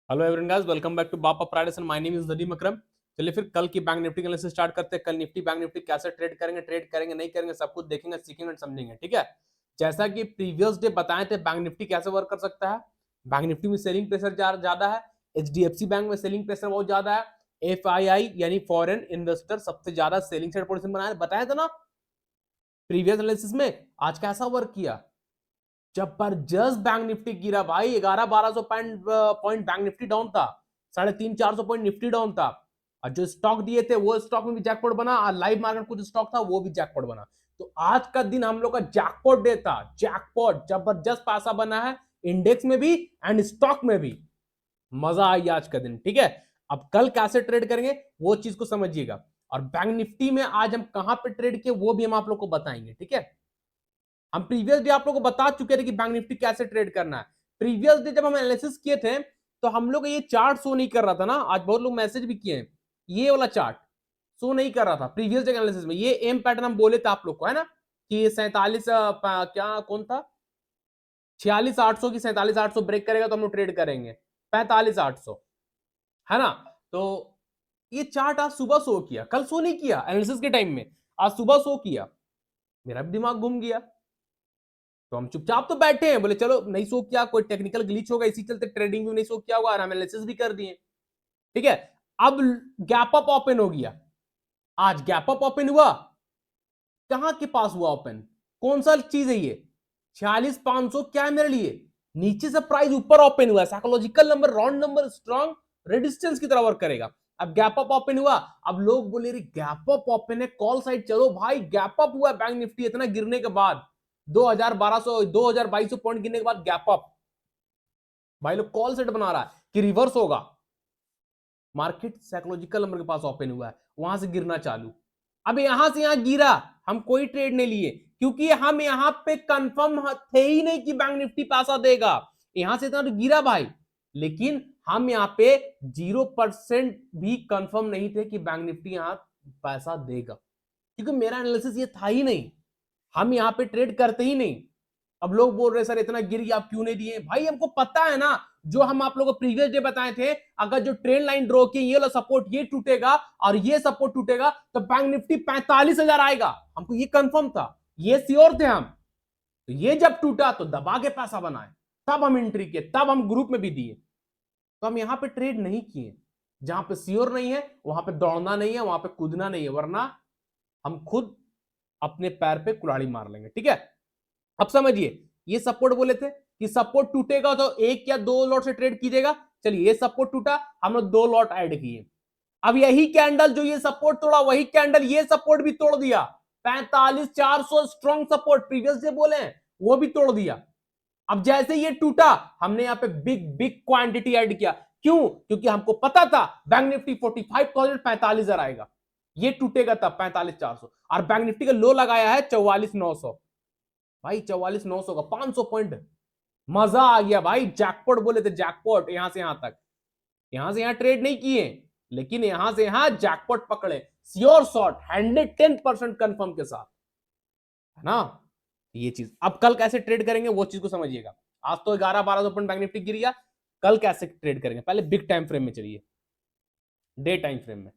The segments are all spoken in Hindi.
Hello everyone guys, welcome back to बापा प्राइडेस and my name is Nadeem Akram. चलिए फिर कल की बैंक निफ्टी एनालिसिस स्टार्ट करते हैं। कल निफ्टी बैंक निफ्टी कैसे ट्रेड करेंगे नहीं करेंगे, सब कुछ देखेंगे, सीखेंगे और समझेंगे। ठीक है, जैसा कि प्रीवियस डे बताए थे, बैंक निफ्टी कैसे वर्क कर सकता है। बैंक निफ्टी में सेलिंग प्रेशर ज्यादा है, एचडीएफसी बैंक में सेलिंग प्रेशर बहुत ज्यादा है, एफआईआई यानी फॉरेन इन्वेस्टर सबसे ज्यादा सेलिंग साइड पोजीशन बनाया, बताया था ना प्रीवियस एनालिसिस में। आज कैसा वर्क किया, जबरदस्त बैंक निफ्टी गिरा भाई। 11-1200 पॉइंट बैंक निफ्टी डाउन था, 350-400 पॉइंट निफ्टी डाउन था। और जो स्टॉक दिए थे वो स्टॉक में भी जैकपॉट बना, और लाइव मार्केट कुछ स्टॉक था वो भी जैकपॉट बना। तो आज का दिन हम लोग का जैकपॉट डे था। जैकपॉट जबरदस्त पैसा बना है, इंडेक्स में भी एंड स्टॉक में भी। मजा आई आज का दिन। ठीक है, अब कल कैसे ट्रेड करेंगे वो चीज को समझिएगा, और बैंक निफ्टी में आज हम कहां पे ट्रेड किए वो भी हम आप लोग को बताएंगे। ठीक है, हम प्रीवियस डे आप लोगों को बता चुके थे कि बैंक निफ्टी कैसे ट्रेड करना है। प्रीवियस डे जब हम एनालिसिस किए थे तो हम लोग ये चार्ट शो नहीं कर रहा था ना। आज बहुत लोग मैसेज भी किए हैं, ये वाला चार्ट शो नहीं कर रहा था प्रीवियस डे एनालिसिस में। ये एम पैटर्न हम बोले थे आप लोग को, है ना, कि ये 47 क्या कौन था, 46,800 की 47,800 ब्रेक करेगा तो हम लोग ट्रेड करेंगे 45,800, है ना। तो ये चार्ट आज सुबह शो किया, कल शो नहीं किया एनालिसिस के टाइम में, आज सुबह शो किया। मेरा भी दिमाग घूम गया, तो हम चुपचाप तो बैठे हैं, बोले चलो नहीं सो किया, कोई टेक्निकल ग्लिच होगा इसी चलते ट्रेडिंग भी नहीं सो किया होगा, और हम एनालिसिस भी कर दिए। ठीक है, अब गैप अप ओपन हो गया। आज गैप अप ओपन हुआ, कहां के पास हुआ ओपन, कौन सा चीज है ये, 46,500 क्या है मेरे लिए। नीचे से प्राइस ऊपर ओपन हुआ, psychological number, round number, strong resistance की तरह वर्क करेगा। अब गैप अप ओपन हुआ, अब लोग बोले रे गैप अप ओपन है, कॉल साइड चलो भाई। गैप अप हुआ बैंक निफ्टी इतना गिरने के बाद, 2200 पॉइंट गिरने के बाद गैप अप, भाई लोग कॉल सेट बना रहा है कि रिवर्स होगा। मार्केट साइकोलॉजिकल नंबर के पास ओपन हुआ है, वहां से गिरना चालू। अब यहां से यहां गिरा, हम कोई ट्रेड नहीं लिए, क्योंकि हम यहां पे कंफर्म थे ही नहीं कि बैंक निफ्टी पैसा देगा। यहां से इतना तो गिरा भाई, लेकिन हम यहां पे 0% भी कंफर्म नहीं थे कि बैंक निफ्टी यहां पैसा देगा, क्योंकि मेरा एनालिसिस ये था ही नहीं, हम यहां पे ट्रेड करते ही नहीं। अब लोग बोल रहे सर इतना गिर गया आप क्यों नहीं दिए, भाई हमको पता है ना, जो हम आप लोगों को प्रीवियस डे बताए थे, अगर जो ट्रेंड लाइन ड्रॉ की ये वाला सपोर्ट ये टूटेगा और ये सपोर्ट टूटेगा तो बैंक निफ्टी 45,000 आएगा, हमको ये कंफर्म था, ये श्योर थे हम। तो ये जब टूटा तो दबा के पैसा बनाए, तब हम एंट्री किए, तब हम ग्रुप में भी दिए। तो हम यहां पे ट्रेड नहीं किए, जहां पे श्योर नहीं है वहां पे दौड़ना नहीं है, वहां पे कूदना नहीं है, वरना हम खुद अपने पैर पे कुल्हाड़ी मार लेंगे। ठीक है, अब समझिए, ये सपोर्ट बोले थे कि सपोर्ट टूटेगा तो एक या दो लॉट से ट्रेड कीजिएगा। चलिए ये सपोर्ट टूटा, हम लोग दो लॉट ऐड किए। अब यही कैंडल जो ये सपोर्ट तोड़ा, वही कैंडल ये सपोर्ट भी तोड़ दिया। 45,400 स्ट्रॉन्ग सपोर्ट प्रीवियस से बोले हैं, वो भी तोड़ दिया। अब जैसे ये टूटा, हमने यहां पे बिग बिग क्वांटिटी ऐड किया। क्यों, क्योंकि हमको पता था बैंक निफ्टी 45,000 आएगा, ये टूटेगा तब 45,400, और बैंक निफ्टी का लो लगाया है 44,900। भाई 44,900 का 500 पॉइंट, मजा आ गया भाई। जैकपॉट बोले थे, जैकपॉट यहां से यहां तक, यहां से यहां ट्रेड नहीं किए, लेकिन यहां से यहां जैकपॉट पकड़े, श्योर शॉट 110% कंफर्म के साथ, है ना। ये चीज अब कल कैसे ट्रेड करेंगे वो चीज को समझिएगा। आज तो 11-1200 पॉइंट बैंक निफ्टी गिर गया, कल कैसे ट्रेड करेंगे, पहले बिग टाइम फ्रेम में चलिए, डे टाइम फ्रेम में।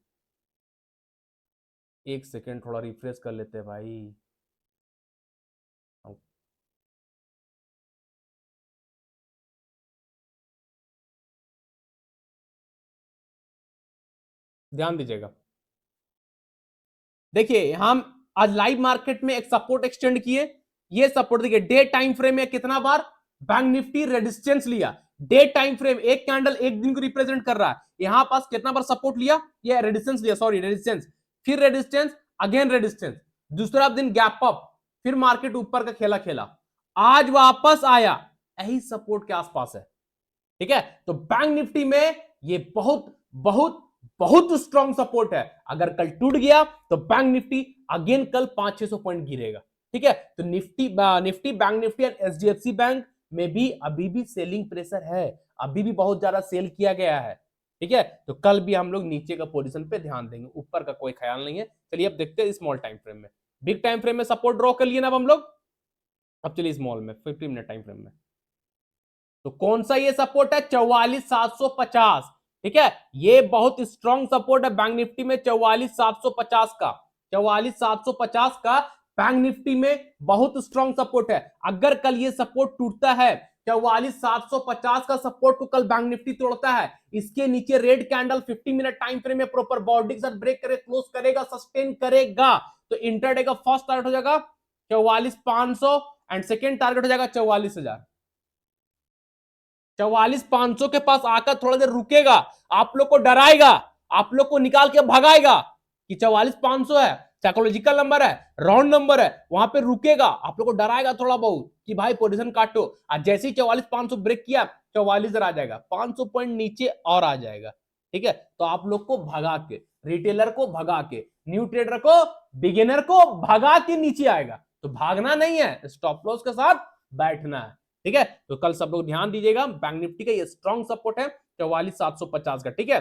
एक सेकेंड थोड़ा रिफ्रेश कर लेते हैं भाई। ध्यान दीजिएगा, देखिए हम आज लाइव मार्केट में एक सपोर्ट एक्सटेंड किए। ये सपोर्ट देखिए डे टाइम फ्रेम में कितना बार बैंक निफ्टी रेजिस्टेंस लिया। डे टाइम फ्रेम एक कैंडल एक दिन को रिप्रेजेंट कर रहा है, यहां पास कितना बार सपोर्ट लिया, ये रेजिस्टेंस लिया, सॉरी रेजिस्टेंस, फिर रेजिस्टेंस, अगेन रेजिस्टेंस, दूसरा दिन गैप अप, फिर मार्केट ऊपर का खेला खेला, आज वापस आया यही सपोर्ट के आसपास है। ठीक है, तो बैंक निफ्टी में ये बहुत बहुत बहुत स्ट्रॉन्ग सपोर्ट है। अगर कल टूट गया तो बैंक निफ्टी अगेन कल 500-600 पॉइंट गिरेगा। ठीक है, तो निफ्टी बैंक निफ्टी और एचडीएफसी बैंक में भी अभी भी सेलिंग प्रेशर है, अभी भी बहुत ज्यादा सेल किया गया है। ठीक है, तो कल भी हम लोग नीचे का पोजीशन पे ध्यान देंगे, ऊपर का कोई ख्याल नहीं है। चलिए अब देखते हैं स्मॉल टाइम फ्रेम में। बिग टाइम फ्रेम में सपोर्ट ड्रॉ कर लिए ना अब हम लोग, अब चलिए स्मॉल में 50 मिनट टाइम फ्रेम में। तो कौन सा ये सपोर्ट है? 44,750। ठीक है, ये बहुत स्ट्रॉन्ग सपोर्ट है बैंक निफ्टी में 44,750 का। 44,750 का बैंक निफ्टी में बहुत स्ट्रॉन्ग सपोर्ट है। अगर कल ये सपोर्ट टूटता है, 44,750 का सपोर्ट को कल बैंक निफ्टी तोड़ता है, इसके नीचे red candle 50 minute time frame में प्रॉपर बॉडी के साथ ब्रेक करे, क्लोज करेगा, सस्टेन करेगा, तो इंटरडे का फर्स्ट टारगेट हो जाएगा 44,500 एंड सेकेंड टारगेट हो जाएगा 44,000। 44,500 के पास आकर थोड़ा देर रुकेगा, आप लोग को डराएगा, आप लोग को निकाल के भगाएगा कि 44,500 है, साइकोलॉजिकल नंबर है, राउंड नंबर है, वहां पे रुकेगा, आप लोग को डराएगा थोड़ा बहुत कि भाई पोजीशन काटो। और जैसे ही 44,500 ब्रेक किया 44 आ जाएगा, 500 पॉइंट नीचे और आ जाएगा। ठीक है, तो आप लोग को भगा के, रिटेलर को भगा के, न्यू ट्रेडर को, बिगिनर को भगा के नीचे आएगा। तो भागना नहीं है, स्टॉप लॉस के साथ बैठना है। ठीक है, तो कल सब लोग ध्यान दीजिएगा, बैंक निफ्टी का ये स्ट्रॉन्ग सपोर्ट है 44,750 का। ठीक है,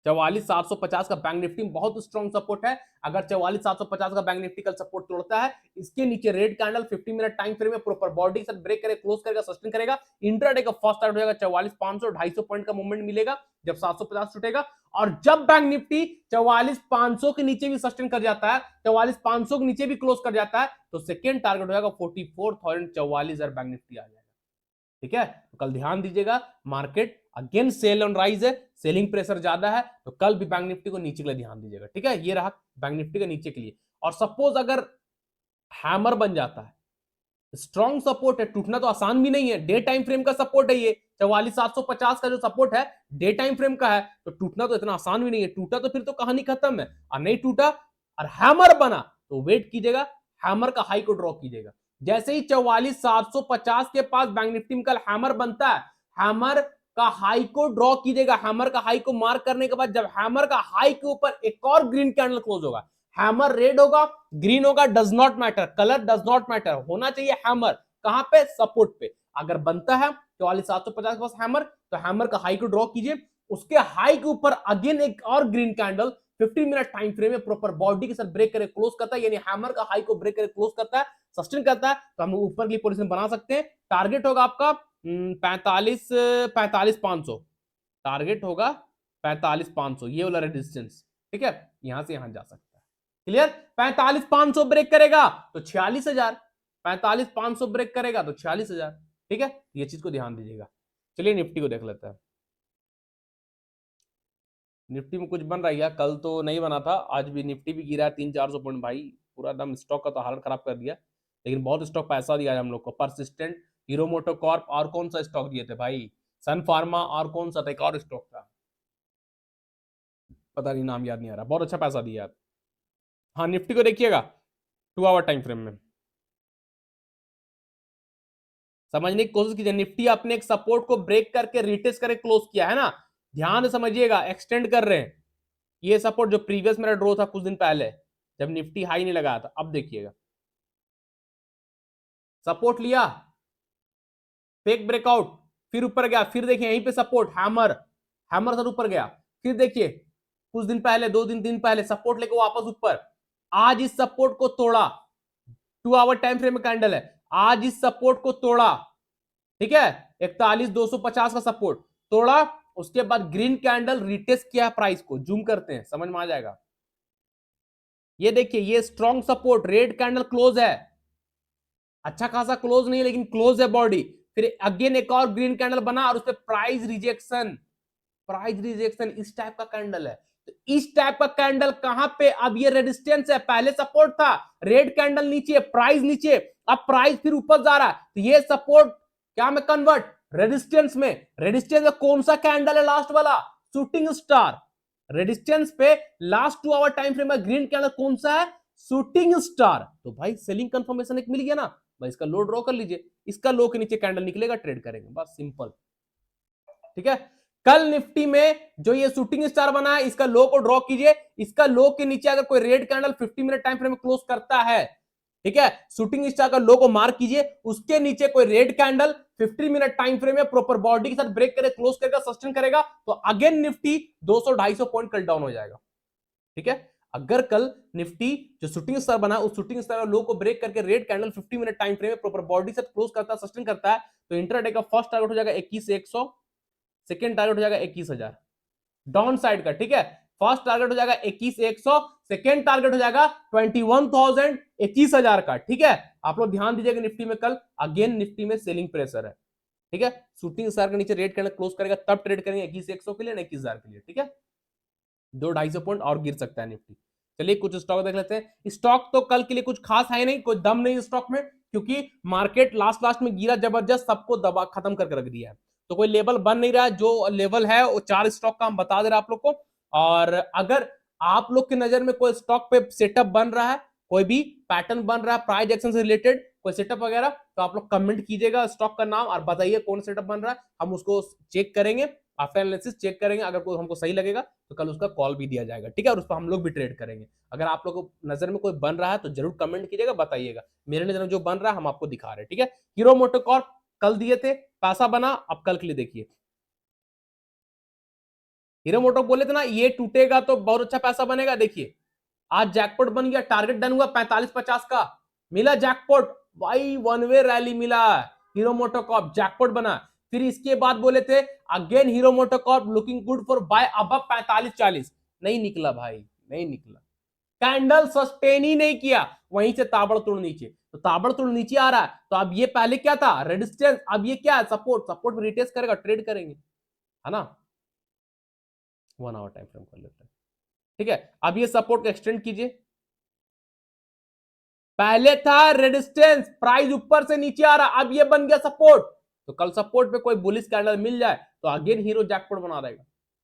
44,750 का बैंक निफ्टी में बहुत स्ट्रॉन्ग सपोर्ट है। अगर 44,750 का बैंक निफ्टी कल सपोर्ट तोड़ता है, इसके नीचे red candle 50 minute time frame में प्रॉपर बॉडी के साथ ब्रेक करे, क्लोज करेगा, सस्टेन करेगा, इंट्राडे का फर्स्ट टारगेट हो जाएगा 44,500, 250 पॉइंट का मूवमेंट मिलेगा जब 750 टूटेगा। और जब बैंक निफ्टी 44,500 के नीचे भी सस्टेन कर जाता है, 44,500 के नीचे भी क्लोज कर जाता है, तो सेकेंड टारगेट हो जाएगा 44,000, 44,000 बैंक निफ्टी आ जाएगा। ठीक है, तो कल ध्यान दीजिएगा, market again sell on rise है, सेलिंग प्रेशर ज्यादा है, तो कल भी बैंक निफ्टी को नीचे के लिए ध्यान दीजिएगा। ठीक है, ये रहा बैंक निफ्टी का नीचे के लिए। और सपोज अगर हैमर बन जाता है, स्ट्रॉन्ग सपोर्ट है, टूटना तो आसान भी नहीं है, डे टाइम फ्रेम का सपोर्ट है, ये 44,750 का जो सपोर्ट है डे टाइम फ्रेम का है, तो टूटना तो इतना आसान भी नहीं है। टूटा तो फिर तो कहानी खत्म है, और नहीं टूटा और हैमर बना तो वेट कीजिएगा, हैमर का हाई को ड्रॉ कीजिएगा। जैसे ही 44,750 के पास बैंक निफ्टी में कल हैमर बनता है, हैमर का हाई को ड्रॉ कीजिएगा। हैमर का हाई को मार्क करने के बाद जब हैमर का हाई के ऊपर एक और ग्रीन कैंडल क्लोज होगा, हैमर रेड होगा, ग्रीन होगा, does not matter, colour does not matter, होना चाहिए हैमर कहां पे? सपोर्ट पे। अगर बनता है 44,750 के पास हैमर, तो हैमर का हाई को ड्रॉ कीजिए, उसके हाई के ऊपर अगेन एक और green candle 50 minute time frame में प्रॉपर बॉडी के साथ ब्रेक करे, क्लोज करता है, यानी हैमर का हाई को ब्रेक करे, क्लोज करता है, सस्टेन करता है, तो हम ऊपर की पोजीशन बना सकते हैं। टारगेट होगा आपका 45,500, टारगेट होगा 45,500, ये वाला रेजिस्टेंस। ठीक है, यहां से यहां जा सकता है। क्लियर? 45,500 ब्रेक करेगा तो 46,000, 45,500 ब्रेक करेगा तो 46,000। ठीक है, ये चीज को ध्यान दीजिएगा। चलिए निफ्टी को देख लेते हैं। निफ्टी में कुछ बन रहा है, कल तो नहीं बना था, आज भी निफ्टी भी गिरा है 300-400 पॉइंट। भाई पूरा एकदम स्टॉक का तो हालत खराब कर दिया, लेकिन बहुत स्टॉक पैसा दिया है हम लोग को। परसिस्टेंट, हीरो मोटोकॉर्प, और कौन सा स्टॉक दिए थे भाई? सन फार्मा, और कौन सा था, एक और स्टॉक था, पता नहीं, नाम याद नहीं आ रहा, बहुत अच्छा पैसा दिया। हाँ, निफ्टी को देखिएगा 2 आवर टाइम फ्रेम में, समझने की कोशिश कीजिए। निफ्टी अपने एक सपोर्ट को ब्रेक करके रिटेस्ट करके क्लोज किया है ना, ध्यान से समझिएगा, एक्सटेंड कर रहे हैं। ये सपोर्ट जो प्रीवियस मेरा ड्रॉ था कुछ दिन पहले, जब निफ्टी हाई नहीं लगाया था, अब देखिएगा सपोर्ट लिया, फेक ब्रेकआउट, फिर ऊपर गया, फिर देखिए यहीं पे सपोर्ट, हैमर, हैमर सर ऊपर गया, फिर देखिए कुछ दिन पहले, 2 दिन पहले सपोर्ट लेके वापस ऊपर, आज इस सपोर्ट को तोड़ा, 2 आवर टाइम फ्रेम में कैंडल है, आज इस सपोर्ट को तोड़ा। ठीक है, 41,250 का सपोर्ट तोड़ा, उसके बाद ग्रीन कैंडल रिटेस्ट किया प्राइस को, जूम करते हैं समझ में आ जाएगा। ये देखिए, ये strong support, red candle close है, अच्छा खासा क्लोज नहीं है लेकिन क्लोज है बॉडी, फिर अगेन एक और ग्रीन कैंडल बना और उस पर प्राइस रिजेक्शन, प्राइस रिजेक्शन, इस टाइप का कैंडल है। तो इस टाइप का कैंडल कहां पे? अब ये रेजिस्टेंस है, पहले सपोर्ट था, रेड कैंडल नीचे, प्राइस नीचे, अब प्राइस फिर ऊपर जा रहा है, तो ये सपोर्ट क्या में कन्वर्ट? रेजिस्टेंस में। रेजिस्टेंस में कौन सा कैंडल है? लास्ट वाला, शूटिंग स्टार। रेजिस्टेंस पे लास्ट 2 आवर टाइम फ्रेम में ग्रीन कैंडल कौन सा है? Shooting star. तो भाई सेलिंग कंफर्मेशन एक मिल गया ना भाई, इसका लो ड्रॉ कर लीजिए, इसका लो के नीचे कैंडल निकलेगा, ट्रेड करेंगे, बस सिंपल। ठीक है, कल निफ्टी में जो ये शूटिंग स्टार बना है, इसका लो को ड्रॉ कीजिए, इसका लो के नीचे अगर कोई red candle 50 minute time frame में क्लोज करता है, ठीक है, शूटिंग स्टार का लो को मार्क कीजिए, उसके नीचे कोई red candle 50 minute time frame में प्रॉपर बॉडी के साथ ब्रेक करे, क्लोज करेगा, सस्टेन करेगा, तो अगेन निफ्टी 200-250 पॉइंट कल डाउन हो जाएगा। ठीक है, अगर कल निफ्टी जो शूटिंग स्टार बना, उस शूटिंग स्टार लो को ब्रेक करके red candle 50 minute time frame में प्रॉपर बॉडी से क्लोज करता है, सस्टेन करता है, तो इंट्राडे का फर्स्ट टारगेट हो जाएगा 21,100, सेकेंड टारगेट हो जाएगा 21,000 डाउन साइड का, ठीक है। फर्स्ट टारगेट हो जाएगा 21,100, सेकेंड टारगेट हो जाएगा 21,000, 21,000 का, ठीक है। आप लोग ध्यान दीजिएगा निफ्टी में कल अगेन निफ्टी में सेलिंग प्रेशर है, ठीक है। शूटिंग स्टार के नीचे रेड करना क्लोज करेगा तब ट्रेड करेंगे 21,100 के लिए, 21,000 के लिए, ठीक है। 200-250 पॉइंट और गिर सकता है निफ्टी। चलिए कुछ स्टॉक देख लेते हैं। स्टॉक तो कल के लिए कुछ खास है नहीं, कोई दम नहीं स्टॉक में, क्योंकि मार्केट लास्ट में गिरा जबरदस्त, सबको दबा खत्म करके रख दिया है। तो कोई लेवल बन नहीं रहा है, जो लेवल है वो 4 स्टॉक का हम बता दे रहे हैं आप लोग को। और अगर आप लोग की नजर में कोई स्टॉक पे सेटअप बन रहा है, कोई भी पैटर्न बन रहा है प्राइस एक्शन से रिलेटेड, कोई सेटअप वगैरह, तो आप लोग कमेंट कीजिएगा स्टॉक का नाम और बताइए कौन सेटअप बन रहा है, हम उसको चेक करेंगे, आफ्टर एनालिसिस चेक करेंगे। अगर कोई हमको सही लगेगा तो कल उसका कॉल भी दिया जाएगा, ठीक है। और उस पर हम लोग भी ट्रेड करेंगे। अगर आप लोग को नजर में कोई बन रहा है तो जरूर कमेंट कीजिएगा, बताइएगा। मेरे नजर में जो बन रहा है हम आपको दिखा रहे हैं, ठीक है। हीरो मोटोकॉर्प कल दिए थे, पैसा बना, अब कल के लिए देखिए। हीरो मोटो बोले थे ना ये टूटेगा तो बहुत अच्छा पैसा बनेगा, देखिए आज जैकपॉट बन गया, टारगेट डन हुआ 45-50 का, मिला जैकपॉट भाई, वन वे रैली मिला, हीरो मोटोकॉर्प जैकपॉट बना। फिर इसके बाद बोले थे again Hero MotoCorp looking good for buy अब 45-40, नहीं निकला भाई, नहीं निकला, कैंडल सस्टेन ही नहीं किया, वहीं से ताबड़तोड़ नीचे, तो ताबड़तोड़ नीचे आ रहा है। तो अब ये पहले क्या था रेजिस्टेंस, अब ये क्या है सपोर्ट, सपोर्ट में रिटेस्ट करेगा, ट्रेड करेंगे, है ना। 1 आवर टाइम फ्रेम कर लेते हैं, ठीक है। अब ये सपोर्ट को एक्सटेंड कीजिए, पहले था रेजिस्टेंस, प्राइस ऊपर से नीचे आ रहा, अब ये बन गया सपोर्ट। तो कल सपोर्ट पे कोई बुलिश कैंडल मिल जाए तो अगेन हीरो जैकपॉट बना देगा,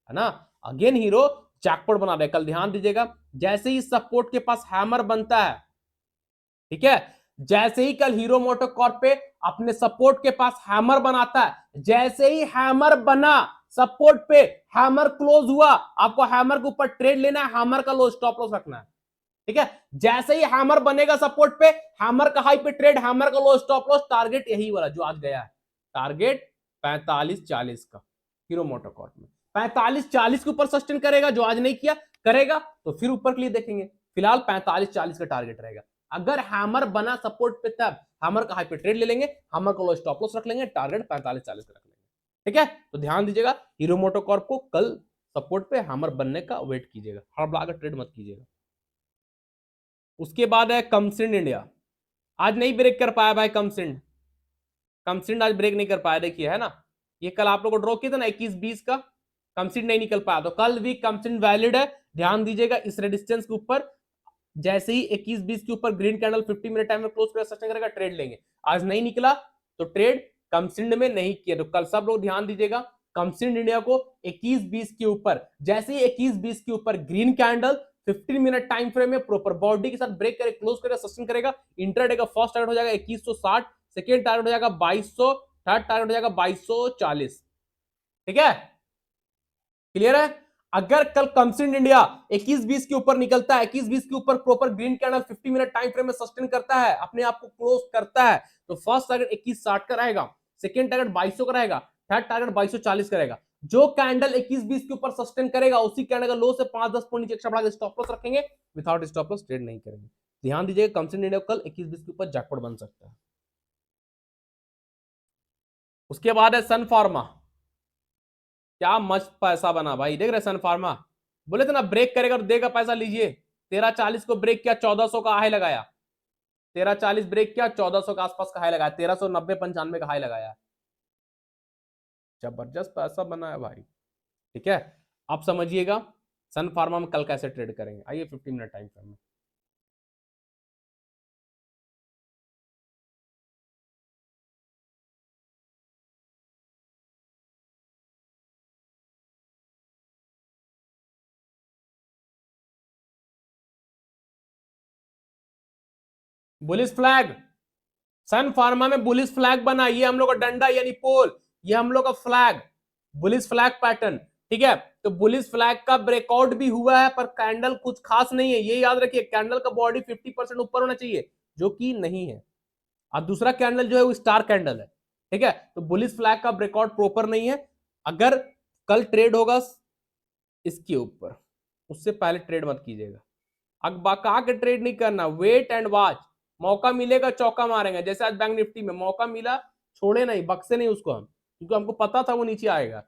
है ना, अगेन हीरो जैकपॉट बना देगा। कल ध्यान दीजिएगा, जैसे ही सपोर्ट के पास हैमर बनता है, ठीक है, जैसे ही कल हीरो मोटोकॉर्प पे अपने सपोर्ट के पास हैमर बनाता है, जैसे ही हैमर बना सपोर्ट पे, हैमर क्लोज हुआ, आपको हैमर के ऊपर ट्रेड लेना है, हैमर का लो स्टॉप लॉस रखना है, ठीक है। जैसे ही हैमर बनेगा सपोर्ट पे, हैमर का हाई पे ट्रेड, हैमर का लो स्टॉप लॉस, टारगेट यही वाला जो आज गया है, टारगेट 45-40 का हीरो मोटोकॉर्प में। 45-40 के ऊपर सस्टेन करेगा, जो आज नहीं किया, करेगा तो फिर ऊपर के लिए देखेंगे। फिलहाल 45-40 का टारगेट रहेगा। अगर हैमर बना सपोर्ट पे तब हैमर का हाई पे ट्रेड ले लेंगे, हैमर का लो स्टॉप लॉस रख लेंगे, टारगेट 45-40 का रख लेंगे, ठीक है। तो ध्यान दीजिएगा हीरो मोटोकॉर्प को कल सपोर्ट पे हैमर बनने का वेट कीजिएगा, हड़बड़ा ट्रेड मत कीजिएगा। उसके बाद है कमसिंड इंडिया, आज नहीं ब्रेक कर पाया भाई, कमसिंड आज ब्रेक नहीं कर पाया, देखिए, है ना। ये कल आप लोग को ड्रॉ किया था ना 21-20 का, कमसिंड नहीं निकल पाया, तो कल भी कमसिंड वैलिड है। ध्यान दीजिएगा इस रेजिस्टेंस के ऊपर, जैसे ही 21-20 के ऊपर ग्रीन कैंडल 50 मिनट टाइम में क्लोज कर सस्टेन करेगा, ट्रेड लेंगे। आज नहीं निकला तो ट्रेड कमसिंड में नहीं किया, तो कल सब लोग ध्यान दीजिएगा कमसिंड इंडिया को 21-20 के ऊपर, जैसे ही 21-20 के ऊपर green candle 15 minute time frame में प्रॉपर बॉडी के साथ ब्रेक करे, क्लोज करेगा, सस्टेन करेगा, इंट्राडे का फर्स्ट टारगेट हो जाएगा 2160, सेकेंड टारगेट हो जाएगा 2200, थर्ड टारगेट हो जाएगा 2240, ठीक है, क्लियर है। अगर कल कमसिंड इंडिया 21-20 के ऊपर निकलता है, 21-20 के ऊपर proper green candle 50 minute time frame में सस्टेन करता है, अपने आप को क्लोज करता है, तो फर्स्ट टारगेट 2160 का रहेगा, सेकंड टारगेट 2200 का रहेगा, थर्ड टारगेट 2240 का रहेगा। जो कैंडल 21-20 के ऊपर सस्टेन करेगा, उसी कैंडल का लो से 5-10 पॉइंट नीचे एक्स्ट्रा बढ़ा के स्टॉप लॉस रखेंगे, विदाउट स्टॉप लॉस ट्रेड नहीं करेंगे। ध्यान दीजिएगा कमसिंड इंडिया कल 21-20 के ऊपर जैकपॉट बन सकता है। उसके बाद है सन फार्मा, क्या मस्त पैसा बना भाई, देख रहे सन फार्मा, बोले थे ना ब्रेक करेगा तो देगा पैसा, लीजिए 1340 को ब्रेक किया, 1400 का हाई लगाया, 1340 ब्रेक किया, 1400 के आसपास का हाई लगाया, 1390-95 का हाई लगाया, जबरदस्त पैसा बना है भाई, ठीक है। आप समझिएगा सन फार्मा में कल कैसे ट्रेड करेंगे, आइए 15 मिनट टाइम फ्रेम में। बुलिश फ्लैग, सन फार्मा में बुलिश फ्लैग बना, ये हम लोग का डंडा यानी पोल, ये हम लोग का फ्लैग, बुलिश फ्लैग पैटर्न, ठीक है। तो बुलिश फ्लैग का ब्रेकआउट भी हुआ है, पर कैंडल कुछ खास नहीं है, ये याद रखिए, कैंडल का बॉडी 50% ऊपर होना चाहिए, जो कि नहीं है। अब दूसरा कैंडल जो है वो स्टार कैंडल है, ठीक है। तो बुलिश फ्लैग का ब्रेकआउट प्रॉपर नहीं है। अगर कल ट्रेड होगा इसके ऊपर, उससे पहले ट्रेड मत कीजिएगा, अकबका के ट्रेड नहीं करना, वेट एंड वॉच, मौका मिलेगा चौका मारेंगे, जैसे आज बैंक निफ्टी में मौका मिला छोड़े नहीं, बक्से नहीं उसको हम, क्योंकि हमको पता था वो नीचे आएगा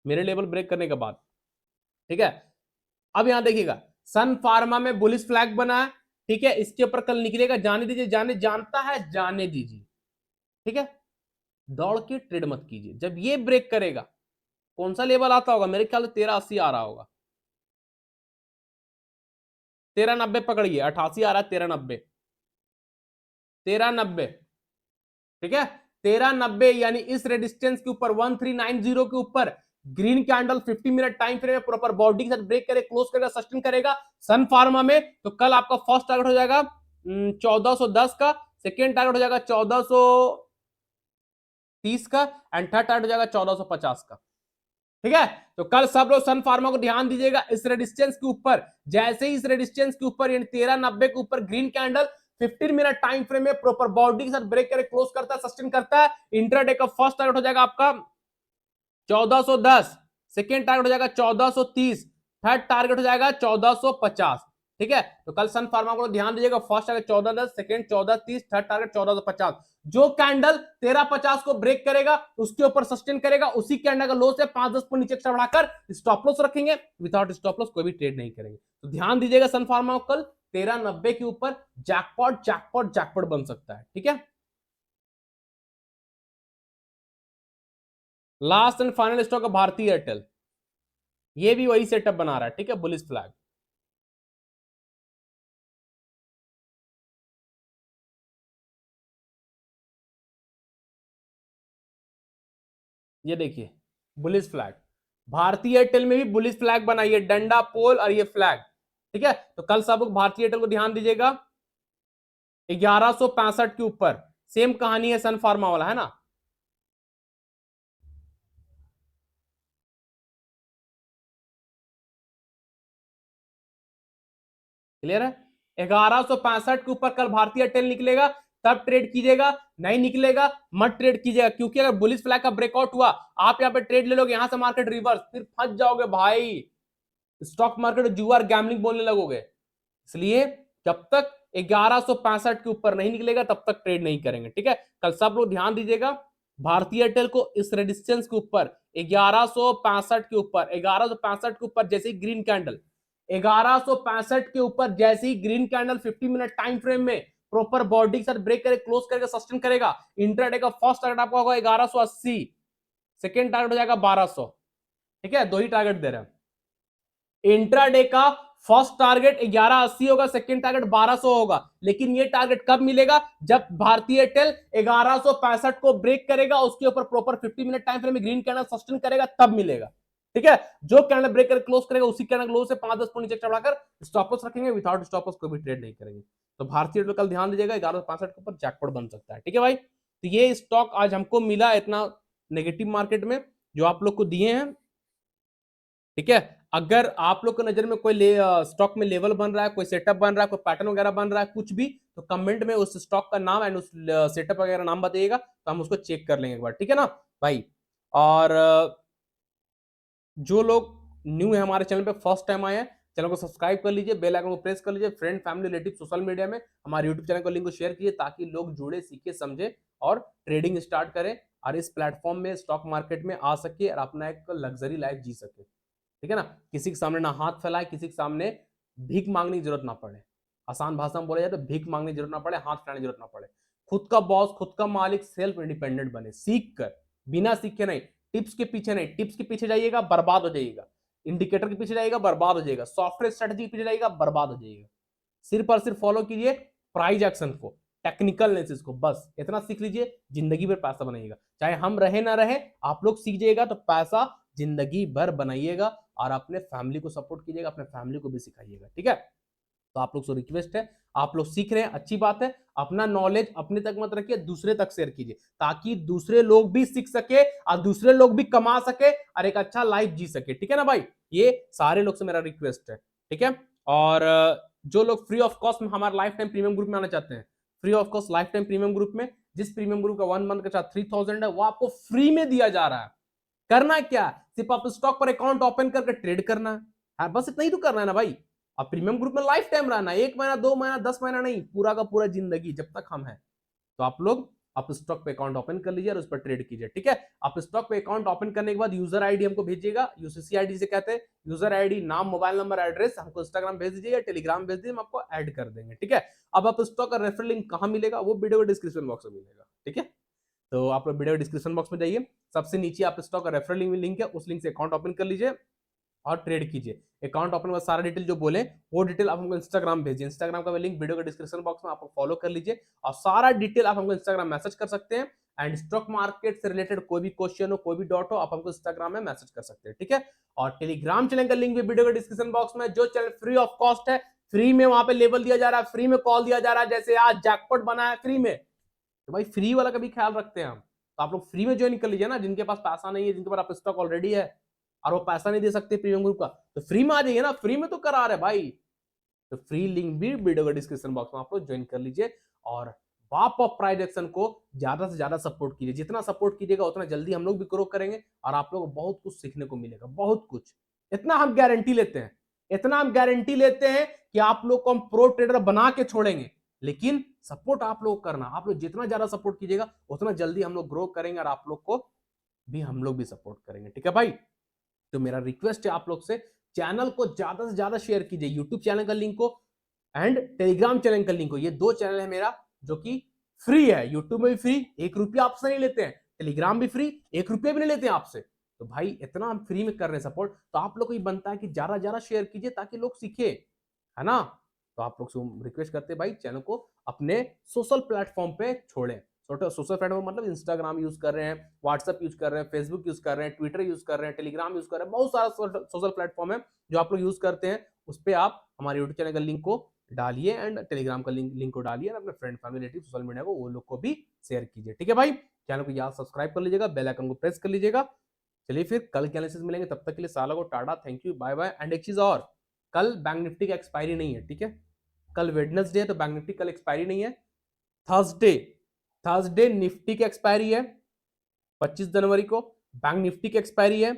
मेरे लेवल ब्रेक करने के बाद। ठीक है, अब यहां देखिएगा सन फार्मा में बुलिश फ्लैग बना है, ठीक है, इसके ऊपर कल निकलेगा, जाने दीजिए, जाने जानता है जाने दीजिए, ठीक है, दौड़ के ट्रेड मत कीजिए। जब ये ब्रेक करेगा, कौन सा लेवल आता होगा, मेरे ख्याल से 1380 आ रहा होगा, 1390 पकड़िए, 88 आ रहा है, 1390, 1390, ठीक है, 1390 यानी इस रेजिस्टेंस के ऊपर 1390 के ऊपर green candle 50 minute time frame में प्रॉपर बॉडी के साथ ब्रेक करे, क्लोज करेगा, सस्टेन करेगा सन फार्मा में, तो कल आपका फर्स्ट टारगेट हो जाएगा 1410 का, सेकेंड टारगेट हो जाएगा 1430 का, एंड थर्ड टारगेट हो जाएगा 1450 का। ठीक है, तो कल सब लोग सन फार्मा को ध्यान दीजिएगा, इस रेजिस्टेंस के ऊपर, जैसे ही इस रेजिस्टेंस के ऊपर यानी 1390 के ऊपर green candle 15 minute time frame में प्रॉपर बॉडी के साथ ब्रेक करे, क्लोज करता है, सस्टेन करता है, इंट्राडे का फर्स्ट टारगेट हो जाएगा आपका 1410, सेकेंड टारगेट हो जाएगा 1430, थर्ड टारगेट हो जाएगा 1450। ठीक है, तो कल सन फार्मा को ध्यान दीजिएगा, first target 1410, second 1430, third target 1450। जो कैंडल 1350 को ब्रेक करेगा उसके ऊपर सस्टेन करेगा, उसी कैंडल का लो से 5-10 पॉइंट नीचे एक्स्ट्रा बढ़ाकर स्टॉप लॉस रखेंगे, विदाउट स्टॉप लॉस कोई भी ट्रेड नहीं करेंगे। तो ध्यान दीजिएगा सन फार्मा को कल 1390 के ऊपर जैकपॉट जैकपॉट जैकपॉट बन सकता है। ठीक है, लास्ट एंड फाइनल स्टॉक है भारतीय एयरटेल, ये भी वही सेटअप बना रहा है। ठीक है, बुलिश फ्लैग, ये देखिए बुलिश फ्लैग, भारतीय एयरटेल में भी बुलिश फ्लैग बनाइए, डंडा पोल और ये फ्लैग। ठीक है, तो कल सब लोग भारतीय एयरटेल को ध्यान दीजिएगा, 1165 के ऊपर सेम कहानी है सन फार्मा वाला, है ना, क्लियर है, 1165 के ऊपर कल भारतीय एयरटेल निकलेगा तब ट्रेड कीजिएगा, नहीं निकलेगा मत ट्रेड कीजिएगा, क्योंकि अगर बुलिश फ्लैग का ब्रेकआउट हुआ, आप यहां पे ट्रेड ले लोगे, यहां से मार्केट रिवर्स, फिर फंस जाओगे भाई, स्टॉक मार्केट जुआर गैम्बलिंग बोलने लगोगे। इसलिए जब तक 1165 के ऊपर नहीं निकलेगा तब तक ट्रेड नहीं करेंगे। ठीक है, कल सब लोग ध्यान दीजिएगा, भारतीय एयरटेल को इस रेजिस्टेंस के ऊपर 1165 के ऊपर, 1165 के ऊपर जैसे ही ग्रीन कैंडल, 1165 के ऊपर जैसे ही green candle 50 minute time frame में प्रॉपर बॉडी के साथ ब्रेक करे, क्लोज करके सस्टेन करेगा, इंट्राडे का फर्स्ट टारगेट आपका होगा 1180, सेकेंड टारगेट हो जाएगा 1200। ठीक है, दो ही टारगेट दे रहे हैं, इंट्राडे का फर्स्ट टारगेट 1180 होगा, सेकंड टारगेट 1200 होगा, लेकिन ये टारगेट कब मिलेगा, जब भारतीय एयरटेल 1165 को ब्रेक करेगा, उसके ऊपर प्रॉपर 50 मिनट टाइम फ्रेम में ग्रीन कैंडल सस्टेन करेगा, तब मिलेगा। ठीक है, जो कैंडल ब्रेक कर क्लोज करेगा उसी कैंडल लो से 5-10 पॉइंट नीचे बढ़ाकर स्टॉप लॉस रखेंगे, विदाउट स्टॉप लॉस कोई भी ट्रेड नहीं करेंगे। तो भारतीय एयरटेल कल ध्यान दीजिएगा, 1165 के ऊपर जैकपॉट बन सकता है। ठीक है भाई, तो ये स्टॉक आज हमको मिला इतना नेगेटिव मार्केट में जो आप लोग को दिए हैं। ठीक है, अगर आप लोग की नजर में कोई स्टॉक में लेवल बन रहा है, कोई सेटअप बन रहा है, कोई पैटर्न वगैरह बन रहा है, कुछ भी, तो कमेंट में उस स्टॉक का नाम एंड उस सेटअप वगैरह नाम बताइएगा, तो हम उसको चेक कर लेंगे एक बार। ठीक है ना भाई, और जो लोग न्यू है हमारे चैनल पे, फर्स्ट टाइम आए हैं, चैनल को सब्सक्राइब कर लीजिए, बेल आइकन को प्रेस कर लीजिए, friend family relative social media में हमारे यूट्यूब चैनल को लिंक को शेयर कीजिए, ताकि लोग जुड़े, सीखे, समझे और ट्रेडिंग स्टार्ट करें, और इस प्लेटफॉर्म में स्टॉक मार्केट में आ सके और अपना एक लग्जरी लाइफ जी सके। ठीक है ना, किसी के सामने ना हाथ फैलाए, किसी के सामने भीख मांगने की जरूरत ना पड़े, आसान भाषा में बोला जाए तो भीख मांगने की जरूरत ना पड़े, हाथ फैलाने की जरूरत ना पड़े, खुद का बॉस, खुद का मालिक, सेल्फ इंडिपेंडेंट बने, सीख कर, बिना सीखे नहीं, टिप्स के पीछे नहीं, टिप्स के पीछे जाइएगा बर्बाद हो जाइएगा, इंडिकेटर के पीछे जाइएगा बर्बाद हो जाएगा, सॉफ्टवेयर स्ट्रेटजी के पीछे जाइएगा बर्बाद हो जाइएगा। सिर्फ और सिर्फ फॉलो कीजिए प्राइज एक्शन को, टेक्निकल एनालिसिस को, बस इतना सीख लीजिए, जिंदगी भर पैसा बनाइएगा, चाहे हम रहे ना रहे, आप लोग सीख जाइएगा तो पैसा जिंदगी भर बनाइएगा, और अपने फैमिली को सपोर्ट कीजिएगा, अपने फैमिली को भी सिखाइएगा। ठीक है, तो आप लोग से रिक्वेस्ट है, आप लोग सीख रहे हैं, अच्छी बात है, अपना नॉलेज अपने तक मत रखिए, दूसरे तक शेयर कीजिए, ताकि दूसरे लोग भी सीख सके और दूसरे लोग भी कमा सके और एक अच्छा लाइफ जी सके। ठीक है ना भाई, ये सारे लोग से मेरा रिक्वेस्ट है। ठीक है, और जो लोग फ्री ऑफ कॉस्ट में हमारे लाइफ टाइम प्रीमियम ग्रुप में आना चाहते हैं, free of cost life time premium group में, जिस प्रीमियम ग्रुप का 1 मंथ का 3000 है, वो आपको फ्री में दिया जा रहा है। करना क्या, सिर्फ आप स्टॉक पर अकाउंट ओपन करके ट्रेड करना है, हाँ, बस इतना ही तो करना है ना भाई। अब प्रीमियम ग्रुप में लाइफ टाइम रहना, 1 महीना 2 महीना 10 महीना नहीं, पूरा का पूरा जिंदगी जब तक हम हैं। तो आप लोग आप स्टॉक पे अकाउंट ओपन कर लीजिए और उस पर ट्रेड कीजिए, ठीक है। आप स्टॉक पे अकाउंट ओपन करने के बाद यूजर आईडी हमको भेजिएगा, यूसीसी आईडी से कहते हैं, यूजर आईडी, नाम, मोबाइल नंबर, एड्रेस हमको इंस्टाग्राम भेज दीजिए या टेलीग्राम भेज दीजिए, हम आपको ऐड कर देंगे, ठीक है। अब आप स्टॉक का रेफरल लिंक कहां मिलेगा, वो वीडियो के डिस्क्रिप्शन बॉक्स में मिलेगा, ठीक है। तो आप लोग वीडियो डिस्क्रिप्शन बॉक्स में जाइए, सबसे नीचे आप स्टॉक का रेफरल लिंक है, उस लिंक से अकाउंट ओपन कर लीजिए और ट्रेड कीजिए। अकाउंट ओपन में सारा डिटेल जो बोले वो डिटेल आप हमको इंस्टाग्राम भेजिए, इंस्टाग्राम का लिंक वीडियो के डिस्क्रिप्शन बॉक्स में आप फॉलो कर लीजिए और सारा डिटेल आप हमको इंस्टाग्राम मैसेज कर सकते हैं। एंड स्टॉक मार्केट से रिलेटेड कोई भी क्वेश्चन हो, कोई भी डाउट हो, आप हमको इंस्टाग्राम में मैसेज कर सकते हैं, ठीक है। और टेलीग्राम चैनल का लिंक भी वीडियो के डिस्क्रिप्शन बॉक्स में, जो चैनल फ्री ऑफ कॉस्ट है, फ्री में वहां पे लेवल दिया जा रहा है, फ्री में कॉल दिया जा रहा है, जैसे आज जैकपॉट बना है फ्री में, तो भाई फ्री वाला का भी ख्याल रखते हैं हम। तो आप लोग फ्री में ज्वाइन कर लीजिए ना, जिनके पास पैसा नहीं है, जिनके पास आप स्टॉक ऑलरेडी है और वो पैसा नहीं दे सकते प्रीमियम ग्रुप का, तो फ्री में आ जाइए ना, फ्री में तो करा रहे भाई। तो फ्री लिंक भी वीडियो के डिस्क्रिप्शन बॉक्स में आप लोग ज्वाइन कर लीजिए और बाप ऑफ प्राइस एक्शन को ज्यादा से ज्यादा सपोर्ट कीजिए। जितना सपोर्ट कीजिएगा उतना जल्दी हम लोग भी ग्रो करेंगे और आप लोग को बहुत कुछ सीखने को मिलेगा, बहुत कुछ। इतना हम गारंटी लेते हैं, इतना हम गारंटी लेते हैं कि आप लोग को हम प्रो ट्रेडर बना के छोड़ेंगे, लेकिन सपोर्ट आप लोग करना, आप लोग जितना ज्यादा सपोर्ट कीजिएगा उतना जल्दी हम लोग ग्रो करेंगे और आप लोग को भी हम लोग भी सपोर्ट करेंगे, ठीक है भाई। तो मेरा रिक्वेस्ट है आप लोग से, चैनल को ज्यादा से ज्यादा शेयर कीजिए, यूट्यूब चैनल का लिंक को एंड टेलीग्राम चैनल का लिंक को, ये दो चैनल है मेरा जो कि फ्री है। यूट्यूब में भी फ्री, 1 रुपया आपसे नहीं लेते हैं, टेलीग्राम भी फ्री, 1 रुपया भी नहीं लेते हैं आपसे। तो भाई इतना हम फ्री में कर रहे हैं सपोर्ट, तो आप लोग को ये बनता है कि ज्यादा ज्यादा शेयर कीजिए ताकि लोग सीखे, है ना। तो आप लोग से रिक्वेस्ट करते हैं भाई, चैनल को अपने सोशल प्लेटफॉर्म पे छोड़ें। सोशल प्लेटफॉर्म मतलब इंस्टाग्राम यूज कर रहे हैं, व्हाट्सएप यूज कर रहे हैं, फेसबुक यूज कर रहे हैं, ट्विटर यूज कर रहे हैं, टेलीग्राम यूज कर रहे हैं, बहुत सारा सोशल प्लेटफॉर्म है जो आप लोग यूज करते हैं, उस पर आप हमारे यूट्यूब चैनल का लिंक को डालिए एंड टेलीग्राम का लिंक को डालिए और अपने friend family relative social media को वो लोग को भी शेयर कीजिए, ठीक है भाई। चैनल को याद सब्सक्राइब कर लीजिएगा, बेल आइकन को प्रेस कर लीजिएगा। चलिए फिर कल के एनालिसिस मिलेंगे, तब तक के लिए सालों को टाटा, thank you, bye bye. And एक चीज और, कल बैंक निफ्टी का एक्सपायरी नहीं है, ठीक है। कल वेडनेसडे है तो बैंक निफ्टी कल एक्सपायरी नहीं है। थर्सडे थर्सडे निफ्टी की एक्सपायरी है 25 जनवरी को, बैंक निफ्टी की एक्सपायरी है,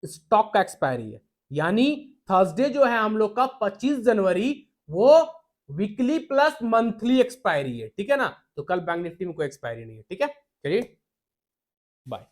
स्टॉक का एक्सपायरी है। यानी थर्सडे जो है हम लोग का 25 जनवरी, वो वीकली प्लस मंथली एक्सपायरी है, ठीक है ना। तो कल बैंक निफ्टी में कोई एक्सपायरी नहीं है, ठीक है। चलिए बाय।